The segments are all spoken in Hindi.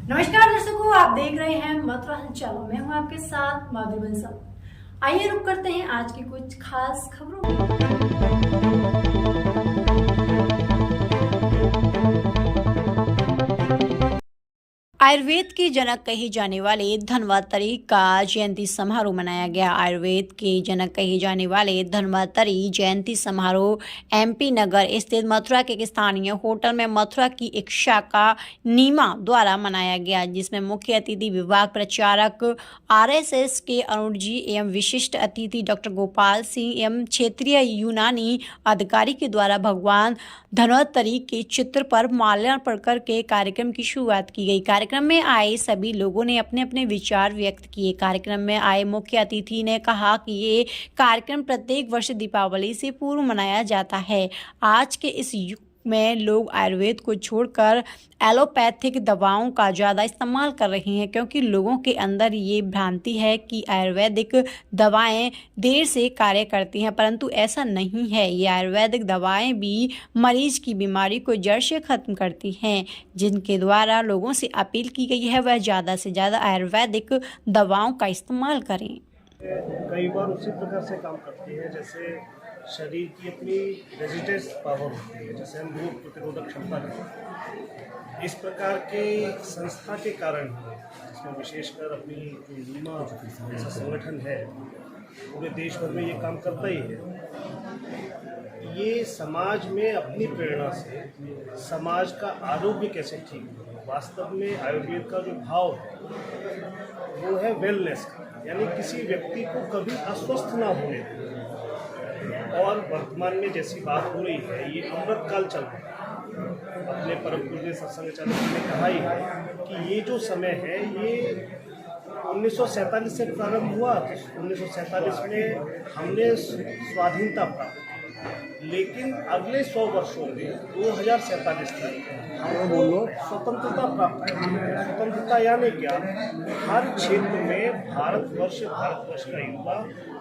नमस्कार दर्शकों, आप देख रहे हैं मथुरा हलचल। मैं हूं आपके साथ माधुरी बंसल। आइए रुक करते हैं आज की कुछ खास खबरों की। आयुर्वेद के जनक कहे जाने वाले धन्वंतरि का जयंती समारोह मनाया गया। आयुर्वेद के जनक कहे जाने वाले धन्वंतरि जयंती समारोह एमपी नगर स्थित मथुरा के एक स्थानीय होटल में मथुरा की एक शाखा नीमा द्वारा मनाया गया, जिसमें मुख्य अतिथि विभाग प्रचारक आरएसएस के अरुण जी एवं विशिष्ट अतिथि डॉक्टर गोपाल सिंह एवं क्षेत्रीय यूनानी अधिकारी के द्वारा भगवान धन्वंतरि के चित्र पर माल्यार्पण करके कार्यक्रम की शुरुआत की गई। कार्यक्रम में आए सभी लोगों ने अपने अपने विचार व्यक्त किए। कार्यक्रम में आए मुख्य अतिथि ने कहा कि ये कार्यक्रम प्रत्येक वर्ष दीपावली से पूर्व मनाया जाता है। आज के इस युग में लोग आयुर्वेद को छोड़कर एलोपैथिक दवाओं का ज़्यादा इस्तेमाल कर रहे हैं, क्योंकि लोगों के अंदर ये भ्रांति है कि आयुर्वेदिक दवाएं देर से कार्य करती हैं, परंतु ऐसा नहीं है। ये आयुर्वेदिक दवाएं भी मरीज की बीमारी को जड़ से खत्म करती हैं, जिनके द्वारा लोगों से अपील की गई है वह ज़्यादा से ज़्यादा आयुर्वेदिक दवाओं का इस्तेमाल करें। कई बार उसी प्रकार से काम करती है जैसे शरीर की अपनी रेजिस्टेंस पावर होती है, जैसे हम रोग प्रतिरोधक क्षमता करते हैं। इस प्रकार के संस्था के कारण जिसमें विशेषकर अपनी जो नीमा जैसा संगठन है पूरे देश भर में ये काम करता ही है। ये समाज में अपनी प्रेरणा से समाज का आरोग्य कैसे ठीक हो, वास्तव में आयुर्वेद का जो भाव है वो है वेलनेस का, यानी किसी व्यक्ति को कभी अस्वस्थ ना होने दें। और वर्तमान में जैसी बात हो रही है, ये अमृत काल चल रहा है। अपने परम पूज्य सत्संग चालक ने कहा ही है कि ये जो समय है ये 1947 से प्रारंभ हुआ। 1947 में हमने स्वाधीनता प्राप्त की, लेकिन अगले 100 वर्षों में 2047 तक हमको स्वतंत्रता प्राप्त करनी है। स्वतंत्रता यानी क्या? हर क्षेत्र में भारतवर्ष का युवा,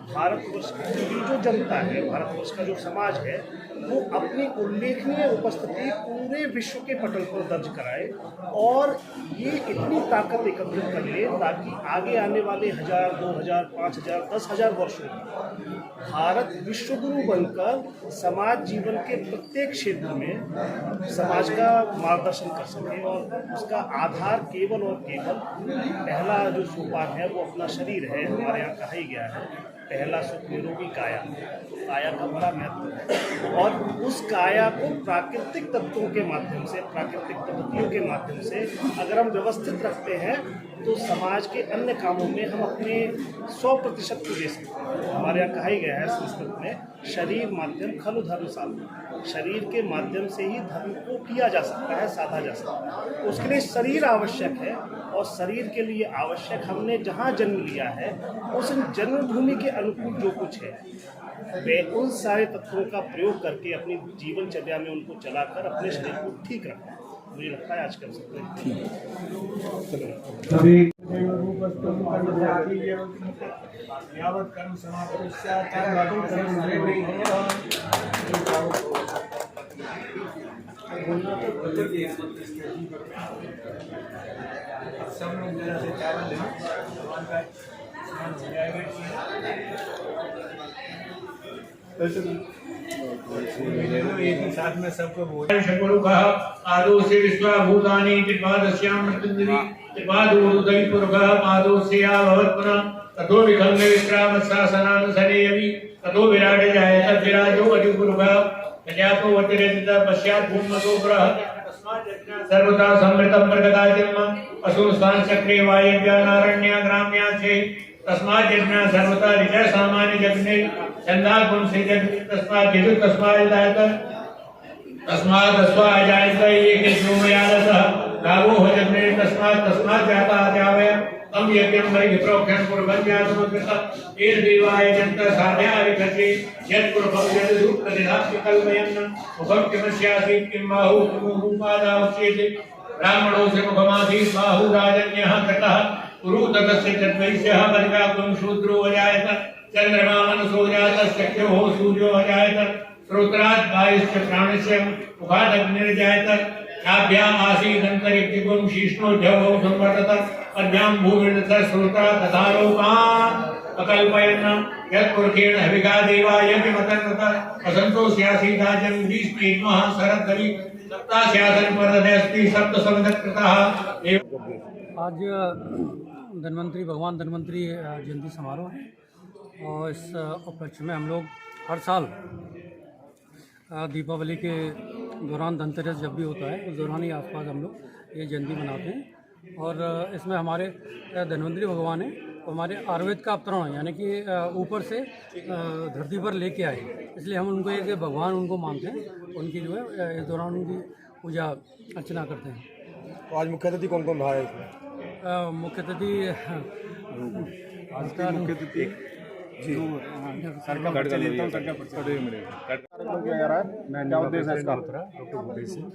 भारतवर्ष की जो जनता है, भारतवर्ष का जो समाज है, वो अपनी उल्लेखनीय उपस्थिति पूरे विश्व के पटल पर दर्ज कराए और ये इतनी ताकत एकत्रित कर ले ताकि आगे आने वाले 1000, 2000, 5000, 10,000 वर्षों में भारत विश्वगुरु बनकर समाज जीवन के प्रत्येक क्षेत्र में समाज का मार्गदर्शन कर सके। और उसका आधार केवल और केवल पहला जो सोपान है वो अपना शरीर है। हमारे यहाँ कहा ही गया है, पहला सुख निरोगी काया। तो काया का बड़ा महत्व है और उस काया को प्राकृतिक तत्वों के माध्यम से, प्राकृतिक पद्धतियों के माध्यम से अगर हम व्यवस्थित रखते हैं तो समाज के अन्य कामों में हम अपने 100% को दे सकते हैं। हमारे यहाँ कहा ही गया है संस्कृत में, शरीर माध्यम खलु धर्म साधन। शरीर के माध्यम से ही धर्म को किया जा सकता है, साधा जा सकता है। उसके लिए शरीर आवश्यक है और शरीर के लिए आवश्यक हमने जहाँ जन्म लिया है उस जन्मभूमि के अनुकूल जो कुछ है वे उन सारे तत्वों का प्रयोग करके अपनी जीवनचर्या में उनको चलाकर अपने शरीर को ठीक रखना। मुझे लगता है आज कर सकते हैं। सब लोग जरा से चावल लेना एक ही साथ में सबको बोल शकलु कहा आदो से विश्वभूतानि त्रिपादस्याम मृत्युंजलि त्रिपादोदय पुरगः पादो से भवत् पुनः ततो विकल्प विश्राम शासनान सनेयवि ततो विराट जायत विराजो अधिपुरगः प्रजातो वतिरेत पश्चात् भूमतो ग्रह सर्वदा समृतम प्रगताजन्म असुस्वान चक्रे वायव्या नारण्या ग्राम्या से तस्मात् यज्ञ सर्वदा ऋच सामान्य जगने चंदा गुण से जग तस्मात् यदु तस्मात् जायत तस्मात् अस्वा जायत एक सोमयालसः गावो हो जगने तस्मात् जाता जावे हम यज्ञं वै प्रोक्षण कुर्वन्या समकृत एर देवाय जन्त साध्या विकते यत् कुर्वं यत् दुःखनिधास्य कल्पयन् मुखं किमस्यासि किं बाहु किमुपादावस्येति ब्राह्मणो से मुखमासीत् बाहु राजन्यः कृतः कुरु ततस्य चत्वैस्यः परिव्याप्तं शूद्रो अजायत चन्द्रमा मनसो जातः चक्षुः सूर्यो अजायत श्रोत्रात् वायुश्च प्राणस्य मुखादग्निर्जायत याभ्याम् आसीदन्तरिक्षिगुं शीष्णोद्यवौ संवर्तत पद्भ्यां भूमिर्दधः श्रोता तथा लोकान् अकल्पयन् यत्पुरुषेण हविका देवा यज्ञमतन्वत असन्तोष्यासीदाजं ग्रीष्मेन्मः शरद्गरि सप्तास्यासन पर्वते अस्ति सप्तसमिधकृतः आज धन्वंतरी भगवान धन्वंतरी जयंती समारोह है और इस उपलक्ष्य में हम लोग हर साल दीपावली के दौरान धनतेरस जब भी होता है उस दौरान ही आसपास हम लोग ये जयंती मनाते हैं। और इसमें हमारे धन्वंतरी भगवान है, हमारे आयुर्वेद का अवतरण यानी कि ऊपर से धरती पर लेके आए, इसलिए हम उनको एक भगवान उनको मानते हैं। उनकी जो है इस दौरान उनकी पूजा अर्चना करते हैं। तो आज मुख्य अतिथि कौन कौन रहा है इसमें? मुख्य अतिथि आज का मुख्य अतिथि कार्यक्रम किया जा रहा है, क्या उद्देश्य है इसका? डॉक्टर भूपेश सिंह।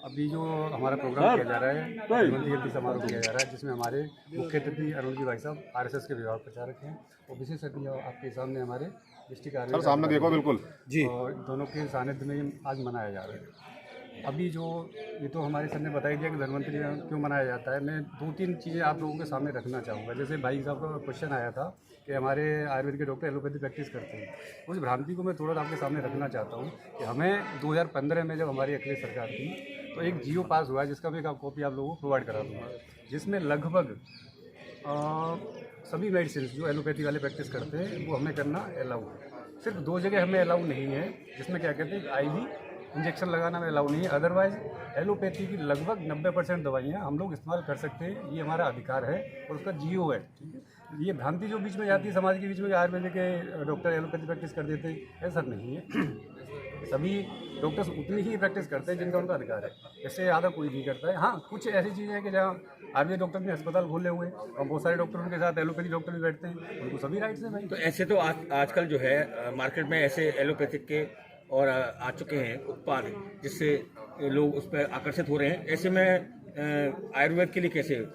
अभी जो हमारा प्रोग्राम किया जा रहा है धन्वंतरी जयंती समारोह किया जा रहा है, जिसमें हमारे मुख्य अतिथि अरुण जी भाई साहब आरएसएस के विभाग प्रचारक हैं और विशेष अतिथि आपके सामने हमारे डिस्ट्रिक्ट आयुर्वेद सामने देखो बिल्कुल जी, और दोनों के सानिध्य में आज मनाया जा रहा है। अभी जो ये तो हमारे सर ने बताई दिया कि धन्वंतरी क्यों मनाया जाता है। मैं 2-3 चीज़ें आप लोगों के सामने रखना चाहूँगा। जैसे भाई साहब का क्वेश्चन आया था कि हमारे आयुर्वेद के डॉक्टर एलोपैथी प्रैक्टिस करते हैं, उस भ्रांति को मैं थोड़ा आपके सामने रखना चाहता हूँ कि हमें 2015 में जब हमारी अखिलेश सरकार थी तो एक जियो पास हुआ है, जिसका मैं एक कॉपी आप लोगों को प्रोवाइड करा दूँगा, जिसमें लगभग सभी मेडिसिन जो एलोपैथी वाले प्रैक्टिस करते हैं वो हमें करना अलाउ है। सिर्फ 2 जगह हमें अलाउ नहीं है, जिसमें क्या कहते हैं IV इंजेक्शन लगाना में अलाउ नहीं है। अदरवाइज एलोपैथी की लगभग 90% दवाइयाँ हम लोग इस्तेमाल कर सकते हैं, ये हमारा अधिकार है और उसका जियो है। ठीक है, ये भ्रांति जो बीच में जाती है समाज के बीच में, आयुर्वेदिक के डॉक्टर एलोपैथी प्रैक्टिस कर देते हैं, ऐसा नहीं है। सभी डॉक्टर्स उतनी ही प्रैक्टिस करते हैं जिनका उनका अधिकार है, इससे ज़्यादा कोई नहीं करता है। हाँ, कुछ ऐसी चीज़ें हैं कि जहाँ आयुर्वेद डॉक्टर ने अस्पताल खोले हुए हैं और बहुत सारे डॉक्टर उनके साथ एलोपैथी डॉक्टर भी बैठते हैं, उनको सभी राइट्स हैं भाई। तो ऐसे तो आजकल जो है मार्केट में ऐसे एलोपैथिक के और आ चुके हैं उत्पाद जिससे लोग उस पर आकर्षित हो रहे हैं। ऐसे में आयुर्वेद के लिए कैसे?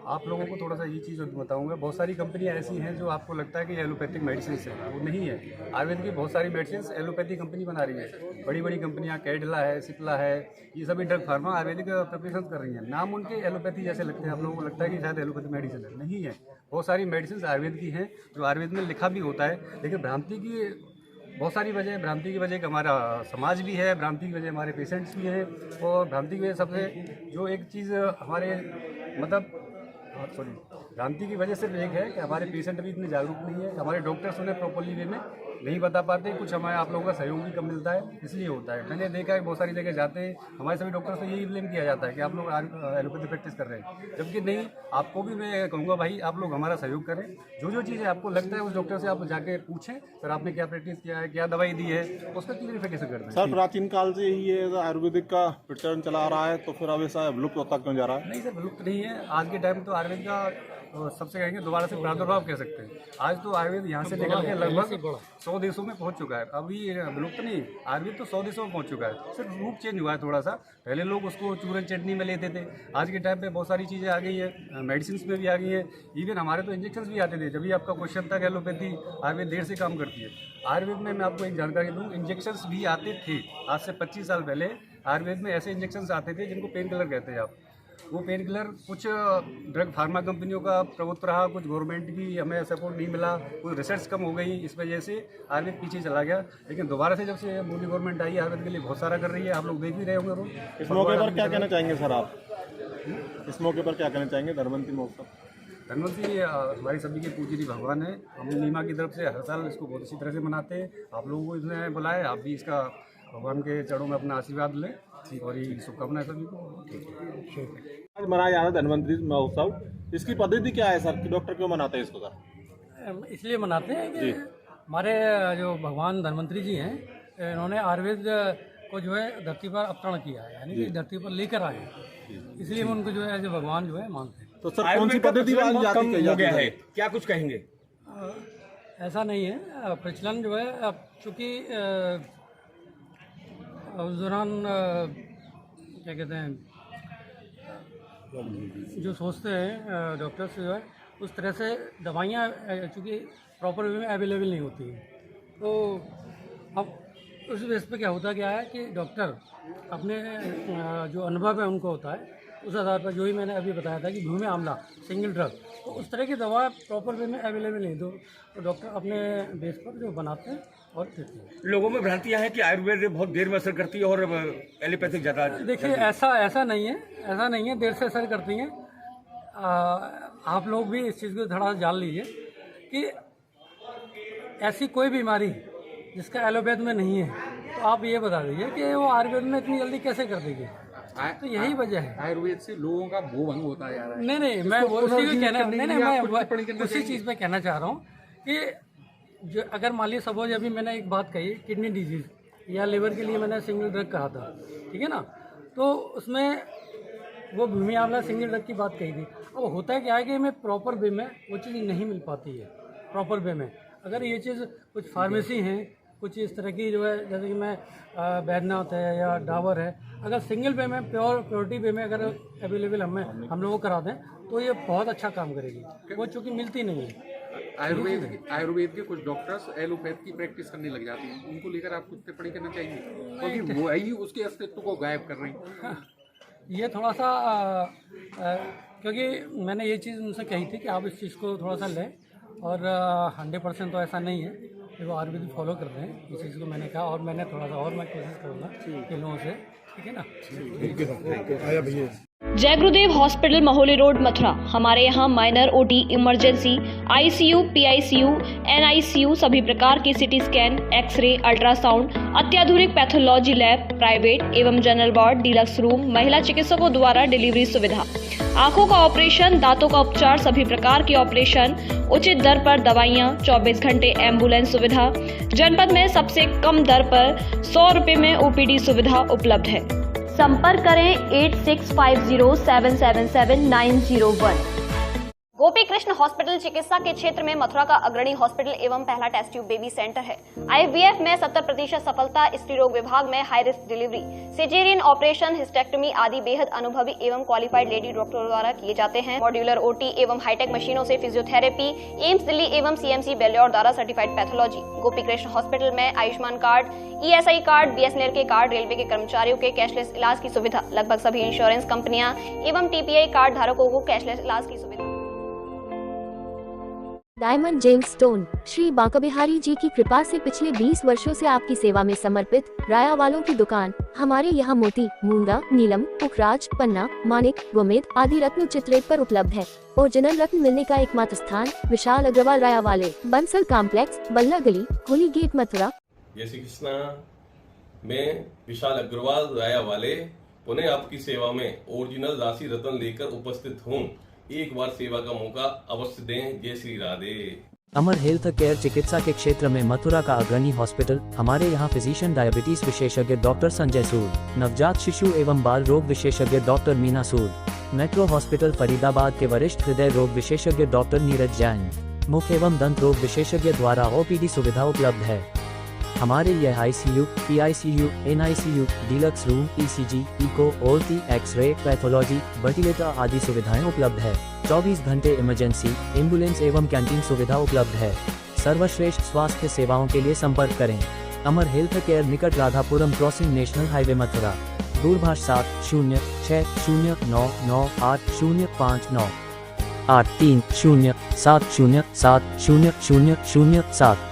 आप लोगों को थोड़ा सा ये चीज़ बताऊंगा, बहुत सारी कंपनियां ऐसी हैं जो आपको लगता है कि ये एलोपैथिक मेडिसिन है, वो नहीं है। आयुर्वेद की बहुत सारी मेडिसिन एलोपैथी कंपनी बना रही है, बड़ी बड़ी कंपनियां कैडिला है, सिप्ला है, ये सभी ड्रग फार्मा आयुर्वेदिक प्रिपरेशन कर रही हैं। नाम उनके एलोपैथी जैसे लगते हैं, आप लोगों को लगता है कि शायद एलोपैथी मेडिसिन है, नहीं है। बहुत सारी मेडिसिन आयुर्वेद की हैं जो आयुर्वेद में लिखा भी होता है, लेकिन भ्रांति की बहुत सारी वजह है। भ्रांति की वजह एक हमारा समाज भी है, भ्रांति की वजह हमारे पेशेंट्स भी हैं, और भ्रांति की वजह सबसे जो एक चीज़ हमारे भ्रांति की वजह सिर्फ एक है कि हमारे पेशेंट भी इतने जागरूक नहीं है, हमारे डॉक्टर्स उन्हें प्रॉपरली वे में नहीं बता पाते, कुछ हमारे आप लोगों का सहयोग भी कम मिलता है, इसलिए होता है। मैंने देखा है बहुत सारी जगह जाते हैं, हमारे सभी डॉक्टर्स को यही ब्लेम किया जाता है कि आप लोग एलोपैथी प्रैक्टिस कर रहे हैं, जबकि नहीं। आपको भी मैं कहूँगा भाई, आप लोग हमारा सहयोग करें, जो चीज़ें आपको लगता है उस डॉक्टर से आप जाके पूछें, सर आपने क्या प्रैक्टिस किया है, क्या दवाई दी है, उसका क्लियरिफिकेशन कर दें। सर प्राचीन काल से ही ये आयुर्वेदिक का प्रचलन चला आ रहा है, तो फिर अब ऐसा विलुप्त होता क्यों जा रहा है? नहीं सर, विलुप्त नहीं है। आज के टाइम तो आयुर्वेद का सबसे कहेंगे दोबारा से प्रादुर्भाव कह सकते हैं। आज तो आयुर्वेद यहाँ से निकल के लगभग 100 देशों में पहुँच चुका है। अभी विलुप्त नहीं, आयुर्वेद तो 100 देशों में पहुँच चुका है, सिर्फ रूप चेंज हुआ है थोड़ा सा। पहले लोग उसको चूरन चटनी में लेते थे, आज के टाइम पे बहुत सारी चीज़ें आ गई है, मेडिसिन में भी आ गई है, इवन हमारे तो इंजेक्शन भी आते थे। जब भी आपका क्वेश्चन था कि एलोपैथी आयुर्वेद देर से काम करती है, आयुर्वेद में मैं आपको एक जानकारी दूँ, इंजेक्शंस भी आते थे। आज से 25 साल पहले आयुर्वेद में ऐसे इंजेक्शंस आते थे जिनको पेन किलर कहते हैं आप। वो पेन किलर कुछ ड्रग फार्मा कंपनियों का प्रभुत्व रहा, कुछ गवर्नमेंट की हमें सपोर्ट नहीं मिला, कुछ रिसर्च कम हो गई, इस वजह से आयुर्वेद पीछे चला गया। लेकिन दोबारा से जब से मोदी गवर्नमेंट आई, आयुर्वेद के लिए बहुत सारा कर रही है, आप लोग देख भी रहे होंगे रोज। इस मौके पर क्या कहना चाहेंगे सर आप? इस मौके पर क्या कहना चाहेंगे धन्वंतरी महोत्सव? धन्वंतरी हमारी सभी के पूजनीय भगवान है। हम नीमा की तरफ से हर साल इसको बहुत अच्छी तरह से मनाते हैं। आप लोगों को इसने बुलाया, आप भी इसका भगवान के चरणों में अपना आशीर्वाद लें और ये शुभकामनाएं सभी को। आज मनाया जा रहा है धन्वंतरी महोत्सव, इसकी पद्धति क्या है सर? डॉक्टर क्यों मनाते हैं इसको सर? इसलिए मनाते हैं कि हमारे जो भगवान धन्वंतरी जी हैं, इन्होंने आयुर्वेद को जो है धरती पर अवतरण किया है, यानी कि धरती पर लेकर आए हैं, इसलिए हम उनको जो है ऐसे भगवान जो है मानते हैं। तो सर कौन सी पद्धति हो गया है, क्या कुछ कहेंगे? ऐसा नहीं है, प्रचलन जो है अब चूँकि उस दौरान क्या कहते हैं, जो सोचते हैं डॉक्टर्स जो है, उस तरह से दवाइयाँ चूँकि प्रॉपर वे में अवेलेबल नहीं होती हैं, तो अब उस बेस पे क्या होता क्या है कि डॉक्टर अपने जो अनुभव है उनको होता है, उस आधार पर जो ही मैंने अभी बताया था कि भूमि आमला सिंगल ड्रग, तो उस तरह की दवा प्रॉपर वे में अवेलेबल नहीं, तो डॉक्टर अपने बेस पर जो बनाते हैं और देते हैं। लोगों में भ्रांतियां हैं कि आयुर्वेद बहुत देर में असर करती है और एलोपैथिक ज़्यादा। देखिए ऐसा नहीं है, देर से असर करती हैं। आप लोग भी इस चीज़ को थोड़ा जान लीजिए कि ऐसी कोई बीमारी जिसका एलोपैथ में नहीं है, तो आप ये बता दीजिए कि वो आयुर्वेद में इतनी जल्दी कैसे कर देगी। तो यही वजह है। आयुर्वेद से लोगों का मोह भंग होता जा रहा है। नहीं, मैं उसी चीज़ पे कहना चाह रहा हूँ कि जो अगर मान लीजिए सपोज अभी मैंने एक बात कही किडनी डिजीज़ या लिवर के लिए मैंने सिंगल ड्रग कहा था, ठीक है ना, तो उसमें वो भूमि आमला सिंगल ड्रग की बात कही थी। अब होता है क्या है कि हमें प्रॉपर वे में वो चीज़ नहीं मिल पाती है प्रॉपर वे में। अगर ये चीज़ कुछ फार्मेसी हैं, कुछ इस तरह की जो है, जैसे कि मैं बैद्यनाथ है या डाबर है, अगर सिंगल वे में प्योरिटी वे में अगर अवेलेबल हम लोग को करा दें तो ये बहुत अच्छा काम करेगी। वो चूँकि मिलती नहीं है। आयुर्वेद के कुछ डॉक्टर्स एलोपैथ की प्रैक्टिस करने लग जाते हैं, उनको लेकर आप कुछ टिप्पणी करना चाहिए, क्योंकि वो ही उसके अस्तित्व को गायब कर रही हैं। ये थोड़ा सा क्योंकि मैंने ये चीज़ उनसे कही थी कि आप इस चीज़ को थोड़ा सा लें, और 100% तो ऐसा नहीं है कि वो आयुर्वेद फॉलो कर रहे हैं। इस चीज़ को मैंने कहा, और मैंने थोड़ा सा और मैं कोशिश करूँगा कि लोगों से, ठीक है ना। जय गुरुदेव हॉस्पिटल महोली रोड मथुरा। हमारे यहाँ minor OT, emergency, ICU, PICU, NICU, सभी प्रकार की सिटी स्कैन, एक्सरे, अल्ट्रासाउंड, अत्याधुनिक पैथोलॉजी लैब, प्राइवेट एवं जनरल वार्ड, डीलक्स रूम, महिला चिकित्सकों द्वारा डिलीवरी सुविधा, आंखों का ऑपरेशन, दांतों का उपचार, सभी प्रकार की ऑपरेशन, उचित दर पर दवाइयाँ, 24 घंटे एम्बुलेंस सुविधा, जनपद में सबसे कम दर पर 100 रुपए में ओपीडी सुविधा उपलब्ध है। संपर्क करें 8650777901। गोपी कृष्ण हॉस्पिटल चिकित्सा के क्षेत्र में मथुरा का अग्रणी हॉस्पिटल एवं पहला टेस्ट ट्यूब बेबी सेंटर है। आईवीएफ में 70% सफलता, स्त्री रोग विभाग में high risk delivery, caesarean operation, hysterectomy आदि बेहद अनुभवी एवं क्वालिफाइड लेडी डॉक्टरों द्वारा किए जाते हैं। मॉड्यूलर ओटी एवं हाईटेक मशीनों से फिजियोथेरेपी, एम्स दिल्ली एवं सीएमसी बेल्योर द्वारा certified pathology. Gopi Krishna hospital में Ayushman card, ESI card, BSNL के कार्ड, रेलवे के कर्मचारियों के कैशलेस इलाज की सुविधा, लगभग सभी इंश्योरेंस कंपनियां एवं टीपीआई कार्ड धारकों को कैशलेस इलाज की सुविधा। Diamond gems stone Shri Banke Bihari ji की कृपा से पिछले 20 वर्षों से आपकी सेवा में समर्पित राया वालों की दुकान। हमारे यहाँ मोती, मूंगा, नीलम, पुखराज, पन्ना, मानिक, गोमेद आदि रत्न उचित रेट पर उपलब्ध है। ओरिजिनल रत्न मिलने का एकमात्र स्थान विशाल अग्रवाल राया वाले, बंसल कॉम्प्लेक्स, बल्ला गली, होली गेट, मथुरा। जय श्री कृष्णा। मैं विशाल अग्रवाल राया वाले पुनः आपकी सेवा में ओरिजिनल राशि रत्न लेकर उपस्थित हूँ। एक बार सेवा का मौका अवश्य दें। जय श्री राधे। अमर हेल्थ केयर चिकित्सा के क्षेत्र में मथुरा का अग्रणी हॉस्पिटल। हमारे यहाँ फिजिशियन डायबिटीज विशेषज्ञ डॉक्टर संजय सूद, नवजात शिशु एवं बाल रोग विशेषज्ञ डॉक्टर मीना सूद, मेट्रो हॉस्पिटल फरीदाबाद के वरिष्ठ हृदय रोग विशेषज्ञ डॉक्टर नीरज जैन, मुख एवं दंत रोग विशेषज्ञ द्वारा ओपीडी सुविधा उपलब्ध है। हमारे यह ICU, PICU, NICU, deluxe room, ECG, echo, OT, x ray, pathology, ventilator आदि सुविधाएं उपलब्ध है। 24 घंटे इमरजेंसी, एम्बुलेंस एवं कैंटीन सुविधा उपलब्ध है। सर्वश्रेष्ठ स्वास्थ्य सेवाओं के लिए संपर्क करें अमर हेल्थ केयर, निकट Radhapuram crossing, national highway, Mathura. दूरभाष 7060998059 830707000007।